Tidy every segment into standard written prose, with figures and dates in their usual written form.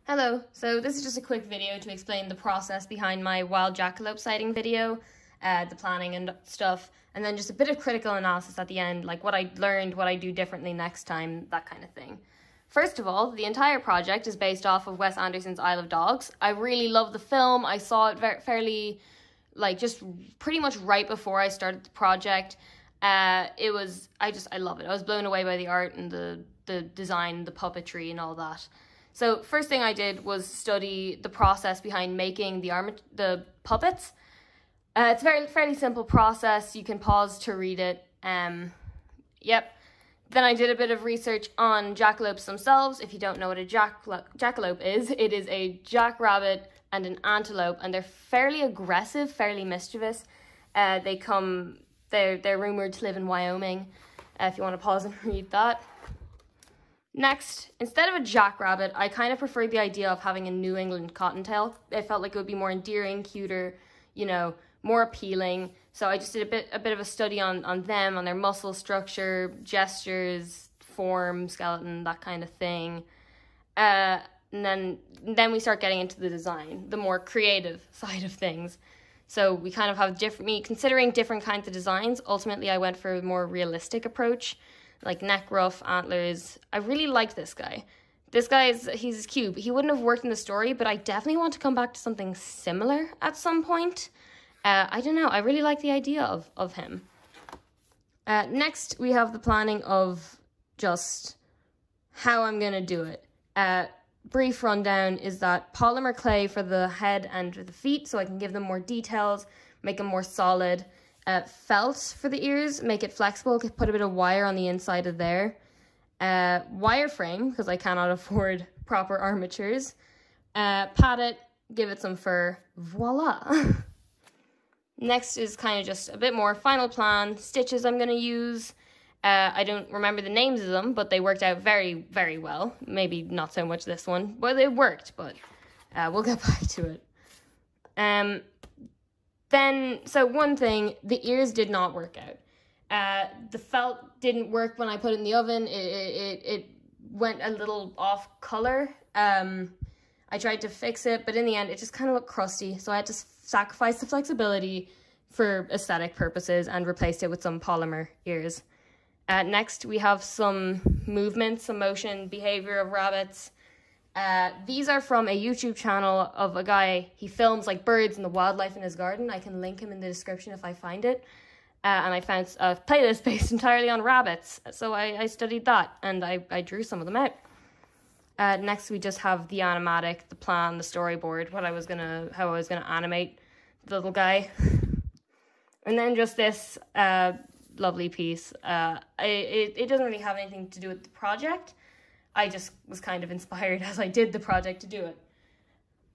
Hello, so this is just a quick video to explain the process behind my wild jackalope sighting video, the planning and stuff, and then just a bit of critical analysis at the end, like what I learned, what I do differently next time, that kind of thing. First of all, the entire project is based off of Wes Anderson's Isle of Dogs. I really love the film. I saw it fairly, just pretty much right before I started the project. I love it. I was blown away by the art and the design, the puppetry and all that. So first thing I did was study the process behind making the puppets. It's a fairly simple process. You can pause to read it. Yep. Then I did a bit of research on jackalopes themselves. If you don't know what a jackalope is, it is a jackrabbit and an antelope, and they're fairly aggressive, fairly mischievous. They're rumored to live in Wyoming. If you want to pause and read that. Next, instead of a jackrabbit, I kind of preferred the idea of having a New England cottontail. I felt like it would be more endearing, cuter, more appealing. So I just did a bit of a study on them, on their muscle structure, gestures, form, skeleton, that kind of thing. And then we start getting into the design, the more creative side of things. So we kind of have considering different kinds of designs. Ultimately, I went for a more realistic approach, like neck ruff, antlers. I really liked this guy. This guy he's cute. He wouldn't have worked in the story, but I definitely want to come back to something similar at some point. I don't know. I really like the idea of him. Next, we have the planning of just how I'm going to do it. Brief rundown is that polymer clay for the head and the feet, so I can give them more details, make them more solid. Felt for the ears, make it flexible, put a bit of wire on the inside of there. Wireframe, because I cannot afford proper armatures. Pat it, give it some fur, voila. Next is kind of just a bit more final plan, stitches I'm going to use. I don't remember the names of them, but they worked out very, very well. Maybe not so much this one, but it worked, but we'll get back to it. So one thing, the ears did not work out. The felt didn't work when I put it in the oven. It went a little off color. I tried to fix it, but in the end, it just kind of looked crusty. So I had to sacrifice the flexibility for aesthetic purposes and replaced it with some polymer ears. Next, we have some movement, some motion, behavior of rabbits. These are from a YouTube channel of a guy. He films like birds and the wildlife in his garden. I can link him in the description if I find it. And I found a playlist based entirely on rabbits. So I studied that and I drew some of them out. Next, we just have the animatic, the plan, the storyboard, how I was gonna animate the little guy. And then just this lovely piece. It doesn't really have anything to do with the project. I just was kind of inspired as I did the project to do it.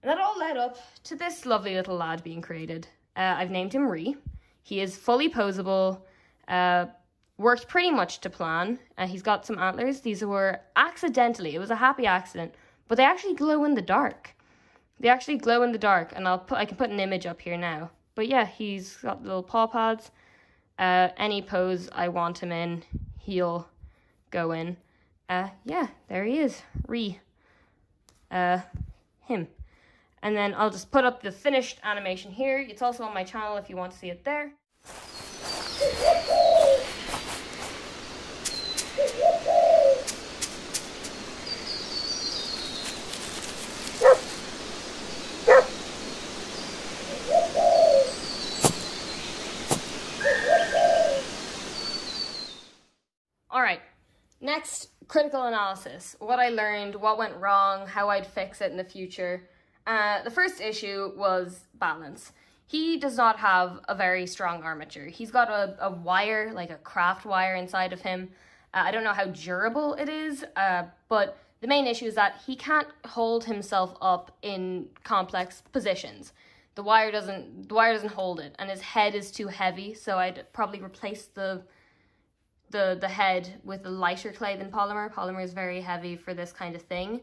And that all led up to this lovely little lad being created. I've named him Ree. He is fully posable, worked pretty much to plan. He's got some antlers. These were accidentally, it was a happy accident, but they actually glow in the dark. They actually glow in the dark, and I can put an image up here now. But yeah, he's got little paw pads. Any pose I want him in, he'll go in. Yeah, there he is, Ree. Him. And then I'll just put up the finished animation here. It's also on my channel if you want to see it there. All right, next, critical analysis. What I learned, what went wrong, how I'd fix it in the future. The first issue was balance. He does not have a very strong armature. He's got a wire, like a craft wire inside of him. I don't know how durable it is, but the main issue is that he can't hold himself up in complex positions. The wire doesn't hold it, and his head is too heavy, so I'd probably replace the head with a lighter clay than polymer. Polymer is very heavy for this kind of thing.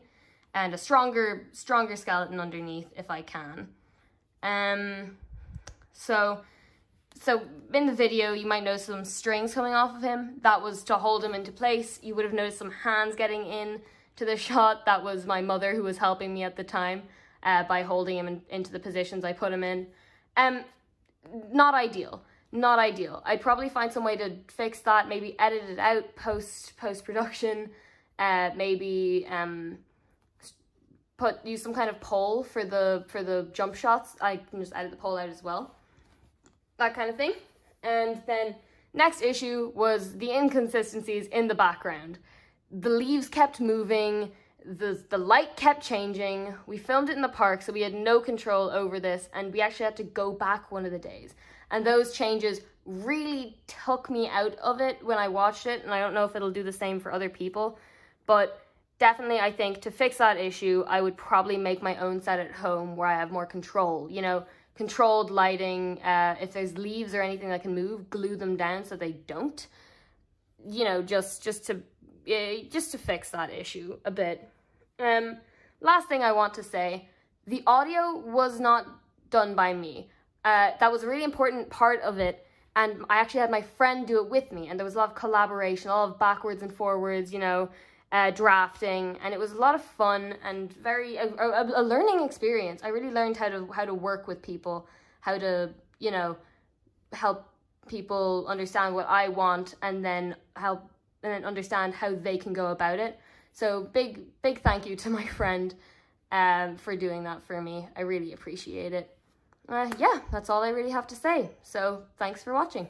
And a stronger skeleton underneath if I can. So in the video, you might notice some strings coming off of him. That was to hold him into place. You would have noticed some hands getting in to the shot, that was my mother who was helping me at the time by holding him into the positions I put him in. Not ideal. Not ideal. I'd probably find some way to fix that, maybe edit it out post-production, maybe use some kind of pole for the jump shots. I can just edit the pole out as well. That kind of thing. And then next issue was the inconsistencies in the background. The leaves kept moving, the light kept changing. We filmed it in the park, so we had no control over this, and we actually had to go back one of the days. And those changes really took me out of it when I watched it, and I don't know if it'll do the same for other people, but definitely I think to fix that issue, I would probably make my own set at home where I have more control, you know, controlled lighting. If there's leaves or anything that can move, glue them down so they don't, you know, just to fix that issue a bit. Last thing I want to say, the audio was not done by me. That was a really important part of it, and I actually had my friend do it with me, and there was a lot of collaboration, a lot of backwards and forwards, you know, drafting, and it was a lot of fun and a learning experience. I really learned how to work with people, how to, you know, help people understand what I want, and then understand how they can go about it. So big thank you to my friend for doing that for me. I really appreciate it. Yeah, that's all I really have to say. So thanks for watching.